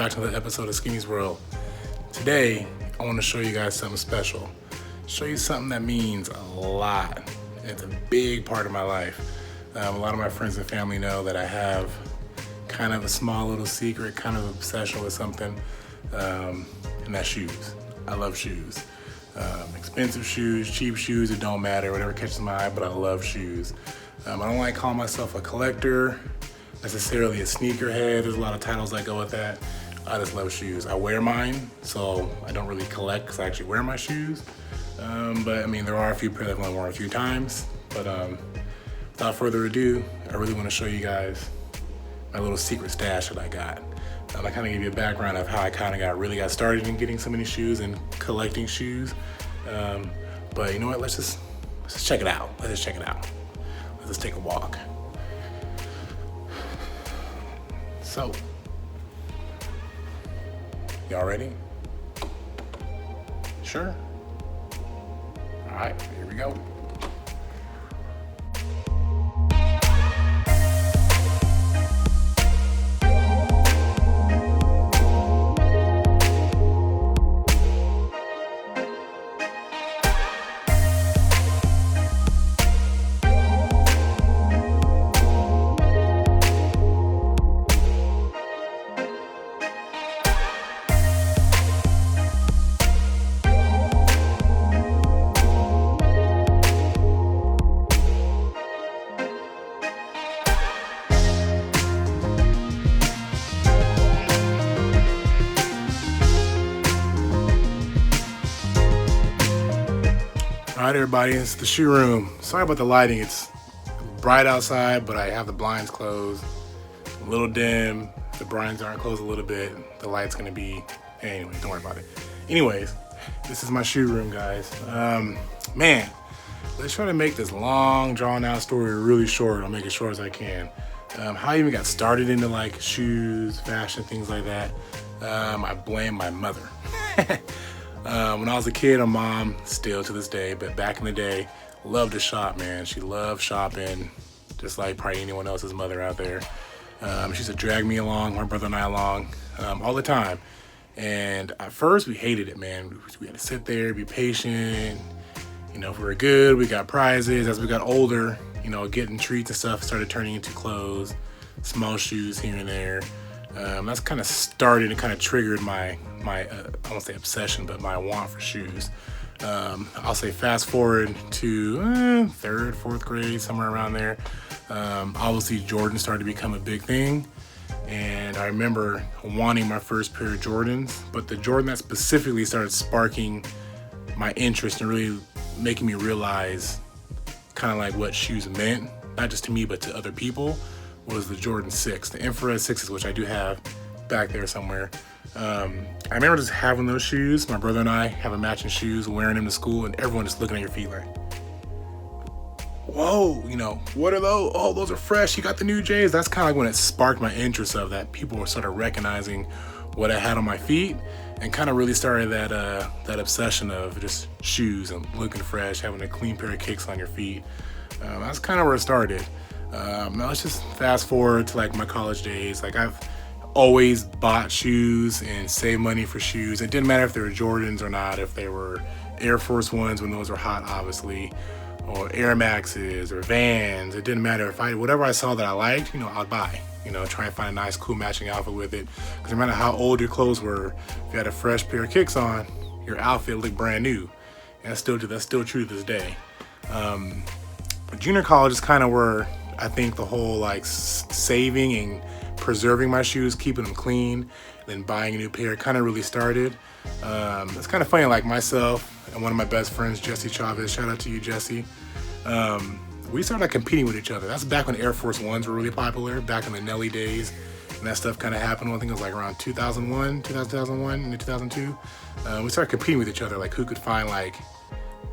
back to another episode of Skinny's World. Today, I want to show you guys something special. Show you something that means a lot. It's a big part of my life. A lot of my friends and family know that I have kind of a small little secret, kind of obsession with something, and that's shoes. I love shoes. Expensive shoes, cheap shoes, it don't matter, whatever catches my eye, but I love shoes. I don't like calling myself a collector, necessarily a sneakerhead. There's a lot of titles that go with that. I just love shoes. I wear mine, so I don't really collect because I actually wear my shoes. But I mean, there are a few pairs I've only worn a few times. But without further ado, I really want to show you guys my little secret stash that I got. I kind of give you a background of how I kind of really got started in getting so many shoes and collecting shoes. But you know what? Let's just check it out. Let's just check it out. Let's just take a walk. So, y'all ready? Sure? All right, here we go. All right, everybody, it's the shoe room. Sorry about the lighting. It's bright outside, but I have the blinds closed. A little dim. The blinds aren't closed a little bit. The light's gonna be, anyway, don't worry about it. Anyways, this is my shoe room, guys. Man, let's try to make this long, drawn out story really short. I'll make it short as I can. How I even got started into like shoes, fashion, things like that. I blame my mother. When I was a kid, my mom, still to this day, but back in the day, loved to shop, man. She loved shopping, just like probably anyone else's mother out there. She used to drag me along, my brother and I along, all the time. And at first, we hated it, man. We had to sit there, be patient. You know, if we were good, we got prizes. As we got older, you know, getting treats and stuff started turning into clothes, small shoes here and there. That's kind of started and kind of triggered my I won't say obsession, but my want for shoes. I'll say fast forward to third, fourth grade, somewhere around there. Obviously, Jordan started to become a big thing. And I remember wanting my first pair of Jordans, but the Jordan that specifically started sparking my interest and really making me realize kind of like what shoes meant, not just to me, but to other people, was the Jordan 6, the infrared 6s, which I do have back there somewhere. I remember just having those shoes. My brother and I having matching shoes, wearing them to school, and everyone just looking at your feet like, whoa, you know, what are those? Oh, those are fresh. You got the new J's. That's kind of like when it sparked my interest of that. People were sort of recognizing what I had on my feet, and kind of really started that obsession of just shoes and looking fresh, having a clean pair of kicks on your feet. That's kind of where it started. Now let's just fast forward to like my college days. Like I've always bought shoes and saved money for shoes. It didn't matter if they were Jordans or not, if they were Air Force Ones when those were hot, obviously, or Air Maxes or Vans. It didn't matter if whatever I saw that I liked, you know, I'd buy. You know, try and find a nice, cool matching outfit with it. Because no matter how old your clothes were, if you had a fresh pair of kicks on, your outfit looked brand new. And that's still true to this day. Junior college is kind of where I think the whole like saving and preserving my shoes, keeping them clean, then buying a new pair kind of really started. It's kind of funny, like myself and one of my best friends, Jesse Chavez, shout out to you, Jesse. We started competing with each other. That's back when Air Force Ones were really popular, back in the Nelly days. And that stuff kind of happened, I think it was like around 2001 into 2002. We started competing with each other, like who could find like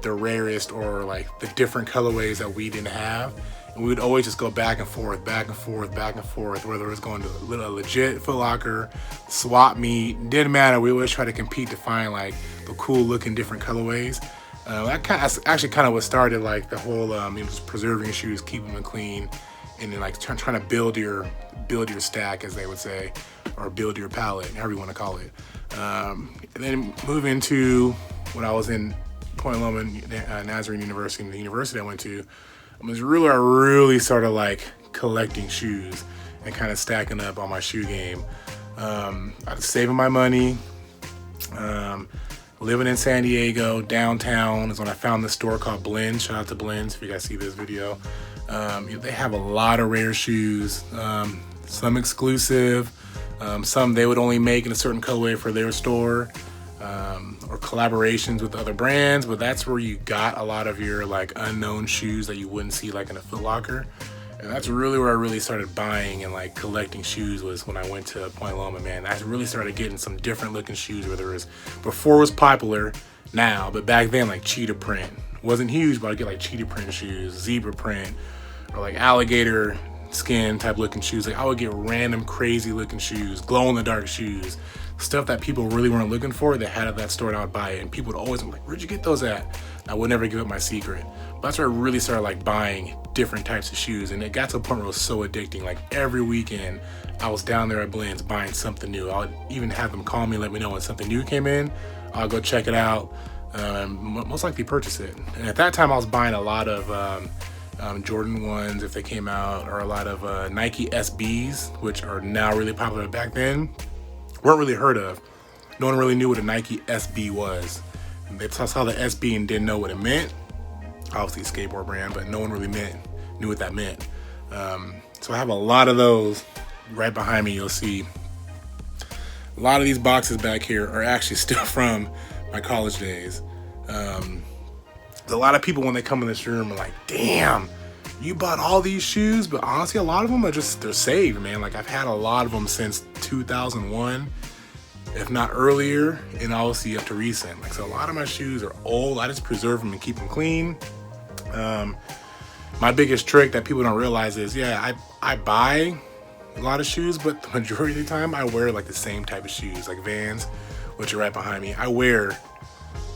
the rarest or like the different colorways that we didn't have. And we would always just go back and forth, whether it was going to a legit Footlocker, swap meet, didn't matter. We always try to compete to find like the cool looking different colorways. That actually kind of what started like the whole just preserving shoes, keeping them clean, and then like trying to build your stack, as they would say, or build your palette, however you want to call it. And then move into when I was in Point Loma, Nazarene University, the university I went to, I really started like collecting shoes and kind of stacking up on my shoe game. I was saving my money. Living in San Diego, downtown, is when I found this store called Blends. Shout out to Blends if you guys see this video. They have a lot of rare shoes, some exclusive, some they would only make in a certain colorway for their store, or collaborations with other brands, but that's where you got a lot of your like unknown shoes that you wouldn't see like in a Footlocker. And that's really where I really started buying and like collecting shoes, was when I went to Point Loma, man. I really started getting some different looking shoes, whether it was, before it was popular now, but back then like cheetah print. Wasn't huge, but I'd get like cheetah print shoes, zebra print, or like alligator skin type looking shoes. Like I would get random crazy looking shoes, glow in the dark shoes, stuff that people really weren't looking for, they had at that store, and I would buy it. And people would always be like, where'd you get those at? I would never give up my secret. But that's where I really started like buying different types of shoes, and it got to a point where it was so addicting. Like every weekend I was down there at Blends buying something new. I would even have them call me, let me know when something new came in. I'll go check it out, most likely purchase it. And at that time I was buying a lot of Jordan 1s if they came out, or a lot of Nike SBs, which are now really popular. Back then weren't really heard of. No one really knew what a Nike SB was. They saw the SB and didn't know what it meant. Obviously a skateboard brand, but no one really knew what that meant. So I have a lot of those. Right behind me you'll see a lot of these boxes back here are actually still from my college days. A lot of people when they come in this room are like, damn, you bought all these shoes? But honestly, a lot of them are they're saved, man. Like I've had a lot of them since 2001, if not earlier, and obviously up to recent. Like, so a lot of my shoes are old. I just preserve them and keep them clean. My biggest trick that people don't realize is, yeah, I buy a lot of shoes, but the majority of the time I wear like the same type of shoes, like Vans, which are right behind me. I wear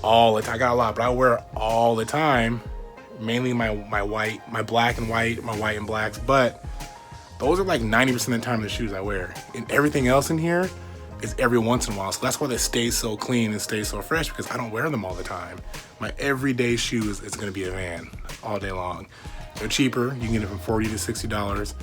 all the time. I got a lot, but I wear all the time, mainly my white, my black and white, my white and blacks, but those are like 90% of the time the shoes I wear. And everything else in here is every once in a while. So that's why they stay so clean and stay so fresh, because I don't wear them all the time. My everyday shoes is gonna be a Van all day long. They're cheaper. You can get it from $40 to $60.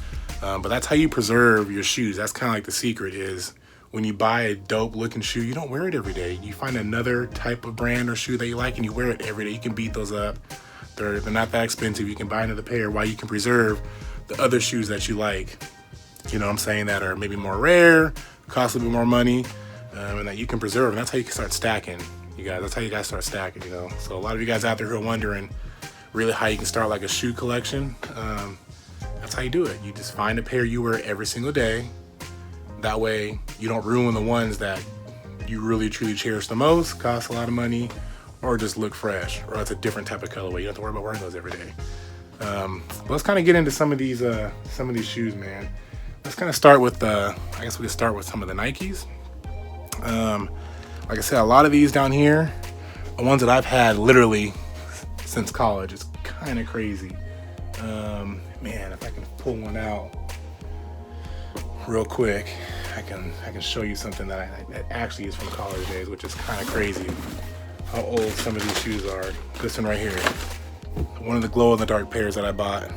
But that's how you preserve your shoes. That's kind of like the secret, is when you buy a dope looking shoe, you don't wear it every day. You find another type of brand or shoe that you like and you wear it every day. You can beat those up. They're not that expensive. You can buy another pair while you can preserve the other shoes that you like. You know what I'm saying? That are maybe more rare, cost a little bit more money, and that you can preserve. And that's how you can start stacking, you guys. That's how you guys start stacking, you know. So a lot of you guys out there who are wondering really how you can start like a shoe collection, that's how you do it. You just find a pair you wear every single day. That way you don't ruin the ones that you really truly cherish the most, cost a lot of money, or just look fresh, or it's a different type of colorway. You don't have to worry about wearing those every day. Let's kind of get into some of these shoes, man. Let's kind of start with I guess we can start with some of the Nikes. Like I said, a lot of these down here are ones that I've had literally since college. It's kind of crazy. Man, if I can pull one out real quick, I can show you something that actually is from college days, which is kind of crazy how old some of these shoes are. This one right here, one of the glow-in-the-dark pairs that I bought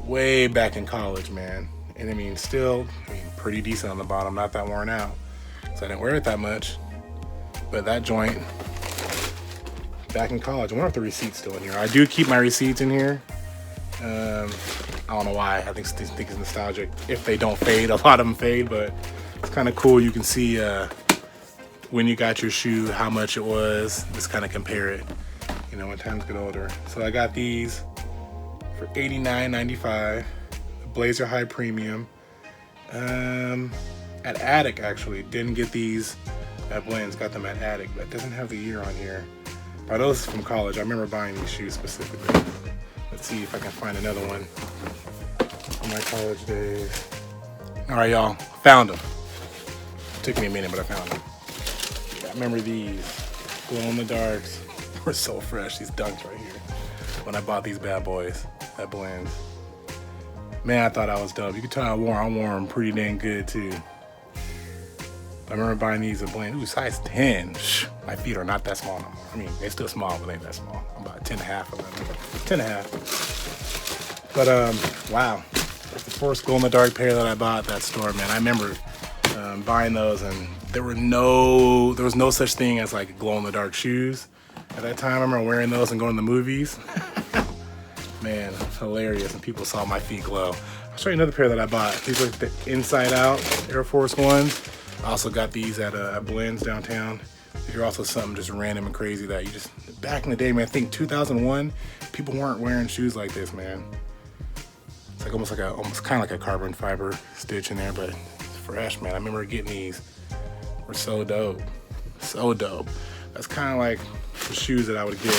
way back in college, man. And I mean, still, pretty decent on the bottom, not that worn out. So I didn't wear it that much. But that joint, back in college, I wonder if the receipt's still in here. I do keep my receipts in here. I don't know why. I think it's nostalgic. If they don't fade, a lot of them fade, but it's kind of cool. You can see when you got your shoe, how much it was. Just kind of compare it, you know, when times get older. So I got these for $89.95. Blazer High Premium. At Attic, actually. Didn't get these at Blends. Got them at Attic, but it doesn't have the year on here. But those from college. I remember buying these shoes specifically. Let's see if I can find another one from my college days. All right, y'all. Found them. Took me a minute, but I found them. Yeah, I remember these glow in the darks. They were so fresh. These dunks right here. When I bought these bad boys at Blends. Man, I thought I was dope. You could tell I wore them pretty dang good too. I remember buying these at Blaine. Ooh, size 10. My feet are not that small no more. I mean, they're still small, but they ain't that small. I'm about 10 and a half of them. 10 and a half. But, wow. That's the first glow-in-the-dark pair that I bought at that store, man. I remember buying those, and there was no such thing as like glow-in-the-dark shoes. At that time, I remember wearing those and going to the movies. Man, it's hilarious, and people saw my feet glow. I'll show you another pair that I bought. These are the Inside Out Air Force Ones. I also got these at Blends downtown. These are also something just random and crazy that you just, back in the day, man, I think 2001, people weren't wearing shoes like this, man. It's like almost kind of like a carbon fiber stitch in there, but it's fresh, man. I remember getting these. Were so dope. So dope. That's kind of like the shoes that I would get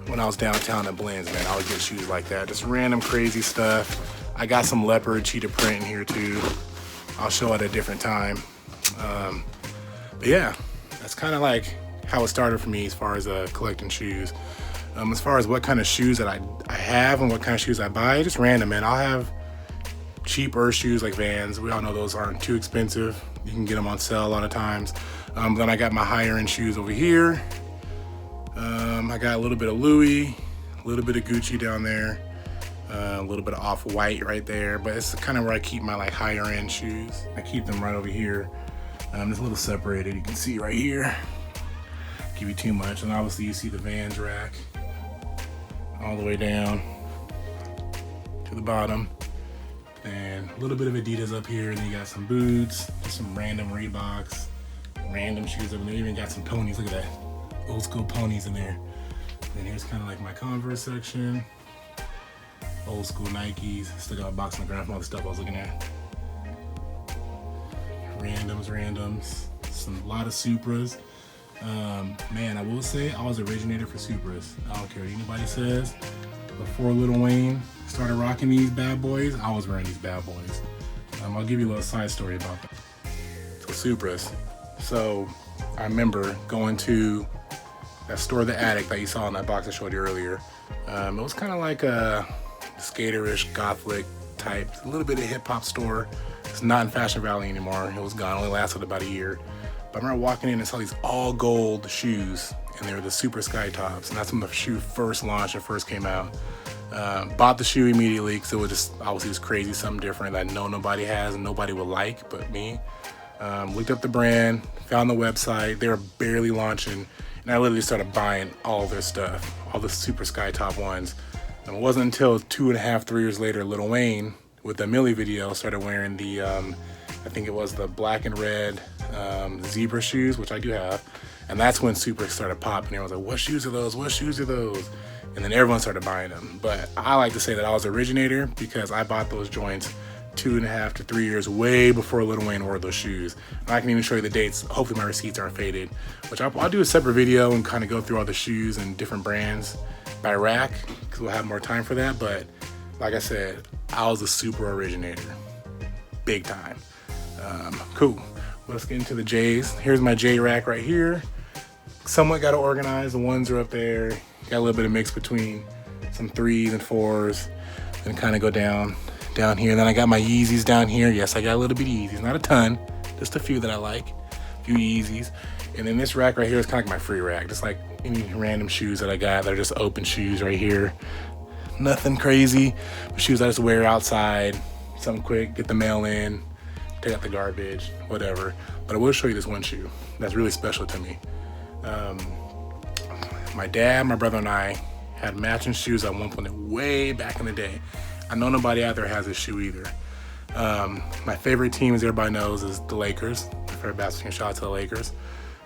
when I was downtown at Blends, man. I would get shoes like that. Just random crazy stuff. I got some leopard cheetah print in here too. I'll show it at a different time. But yeah, that's kind of like how it started for me as far as collecting shoes. As far as what kind of shoes that I have and what kind of shoes I buy, just random, man. I'll have cheap Earth shoes like Vans. We all know those aren't too expensive. You can get them on sale a lot of times. Then I got my higher end shoes over here. I got a little bit of Louis, a little bit of Gucci down there, a little bit of Off-White right there, but it's kind of where I keep my like higher end shoes. I keep them right over here. It's a little separated, you can see right here. Give you too much, and obviously you see the Vans rack all the way down to the bottom. And a little bit of Adidas up here, and then you got some boots, just some random Reeboks, random shoes up there. Even got some ponies, look at that. Old school ponies in there. And here's kind of like my Converse section. Old school Nikes. Still got a box on the ground from all the stuff I was looking at. Randoms. A lot of Supras. Man, I will say I was originator for Supras. I don't care what anybody says. Before Lil Wayne started rocking these bad boys, I was wearing these bad boys. I'll give you a little side story about that. So Supras. So I remember going to that store, The Attic, that you saw in that box I showed you earlier. It was kind of like a skaterish, gothic type, a little bit of hip hop store. It's not in Fashion Valley anymore. It was gone, only lasted about a year. But I remember walking in and saw these all gold shoes, and they were the Super Sky Tops, and that's when the shoe first launched and first came out. Bought the shoe immediately because it was just, obviously it was crazy, something different that nobody has and nobody will like but me. Looked up the brand, found the website, they were barely launching, and I literally started buying all their stuff, all the Super Sky Top ones. And it wasn't until 2.5, 3 years later, Lil Wayne, with the Millie video, started wearing the, I think it was the black and red zebra shoes, which I do have. And that's when Super started popping. Everyone was like, what shoes are those? What shoes are those? And then everyone started buying them. But I like to say that I was originator because I bought those joints 2.5 to 3 years way before Lil Wayne wore those shoes. And I can even show you the dates. Hopefully my receipts aren't faded, which I'll do a separate video and kind of go through all the shoes and different brands by rack because we'll have more time for that. But like I said, I was a Super originator, big time. Cool. Let's get into the J's. Here's my J rack right here. Somewhat got to organize. The ones are up there. Got a little bit of mix between some 3s and 4s. And kind of go down here. And then I got my Yeezys down here. Yes, I got a little bit of Yeezys. Not a ton. Just a few that I like. A few Yeezys. And then this rack right here is kind of like my free rack. Just like any random shoes that I got. They're just open shoes right here. Nothing crazy. But shoes I just wear outside. Something quick. Get the mail in. Take out the garbage. Whatever. But I will show you this one shoe that's really special to me. My dad, my brother, and I had matching shoes at one point way back in the day. I know nobody out there has this shoe either. My favorite team, as everybody knows, is the Lakers. My favorite basketball team, shout out to the Lakers.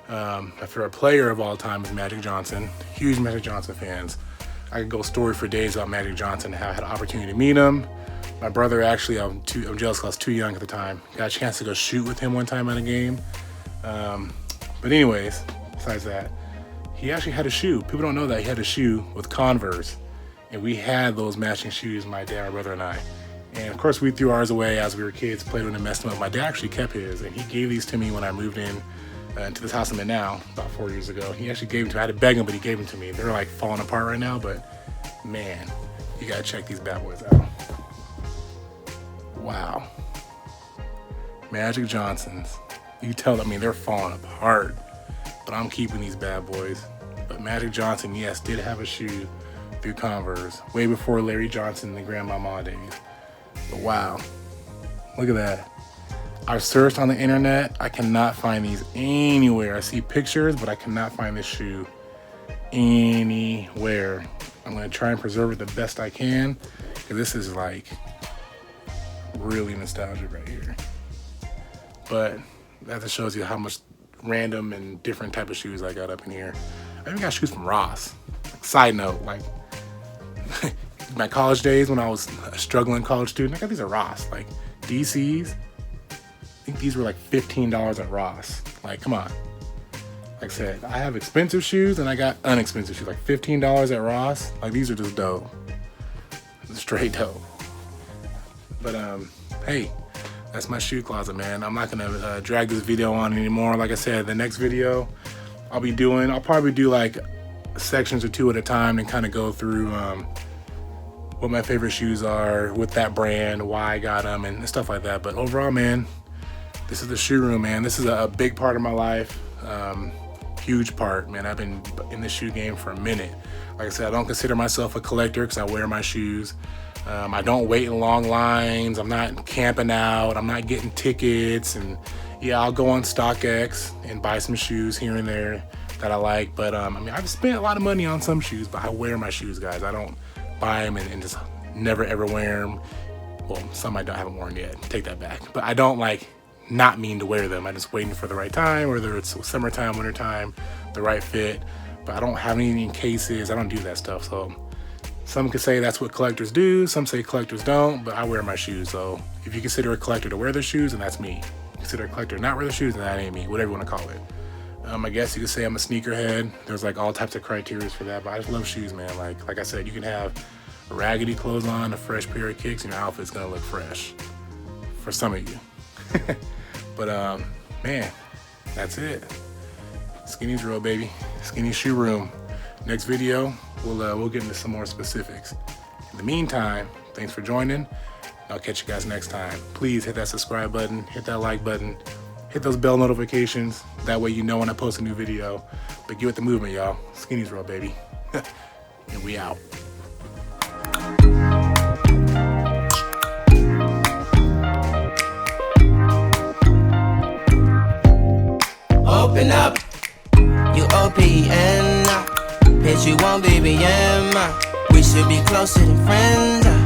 My favorite player of all time is Magic Johnson. Huge Magic Johnson fans. I could go story for days about Magic Johnson, how I had an opportunity to meet him. My brother, actually, I'm jealous because I was too young at the time. Got a chance to go shoot with him one time at a game. But anyways, besides that, he actually had a shoe. People don't know that he had a shoe with Converse. And we had those matching shoes, my dad, my brother, and I. And of course, we threw ours away as we were kids, played with them and messed them up. My dad actually kept his, and he gave these to me when I moved in into this house I'm in now, about 4 years ago. He actually gave them to me. I had to beg him, but he gave them to me. They're like falling apart right now, but man, you gotta check these bad boys out. Wow. Magic Johnsons. You tell, I mean, they're falling apart, but I'm keeping these bad boys. But Magic Johnson, yes, did have a shoe through Converse way before Larry Johnson and the Grandmama days. But wow, look at that. I've searched on the internet. I cannot find these anywhere. I see pictures, but I cannot find this shoe anywhere. I'm gonna try and preserve it the best I can, because this is like really nostalgic right here. But that just shows you how much random and different type of shoes I got up in here. I even got shoes from Ross. Side note, like my college days when I was a struggling college student, I got these at Ross, like DCs. I think these were like $15 at Ross. Like, come on. Like I said, I have expensive shoes and I got inexpensive shoes, like $15 at Ross. Like, these are just dope. Straight dope. But hey, that's my shoe closet, man. I'm not gonna drag this video on anymore. Like I said, the next video I'll probably do like sections or two at a time and kind of go through what my favorite shoes are with that brand, why I got them, and stuff like that. But overall, man, this is the shoe room, man. This is a big part of my life, huge part, man. I've been in the shoe game for a minute. Like I said, I don't consider myself a collector because I wear my shoes. I don't wait in long lines. I'm not camping out. I'm not getting tickets. And yeah, I'll go on StockX and buy some shoes here and there that I like. But I mean, I've spent a lot of money on some shoes, but I wear my shoes, guys. I don't buy them and just never ever wear them. Well, some I haven't worn yet. Take that back. But I don't like not mean to wear them. I'm just waiting for the right time, whether it's summertime, wintertime, the right fit. But I don't have any in cases. I don't do that stuff. So some could say that's what collectors do. Some say collectors don't, but I wear my shoes. So if you consider a collector to wear their shoes, then that's me. Consider a collector not wear their shoes, then that ain't me. Whatever you want to call it. I guess you could say I'm a sneakerhead. There's like all types of criteria for that, but I just love shoes, man. Like I said, you can have raggedy clothes on, a fresh pair of kicks, and your outfit's gonna look fresh. For some of you. But man, that's it. Skinny's Row, baby. Skinny shoe room. Next video, we'll get into some more specifics. In the meantime, thanks for joining. I'll catch you guys next time. Please hit that subscribe button, hit that like button, hit those bell notifications. That way you know when I post a new video. But get with the movement, y'all. Skinny's Row, baby. And we out. Open up, you open up. Bitch, you want baby, we should be closer than friends.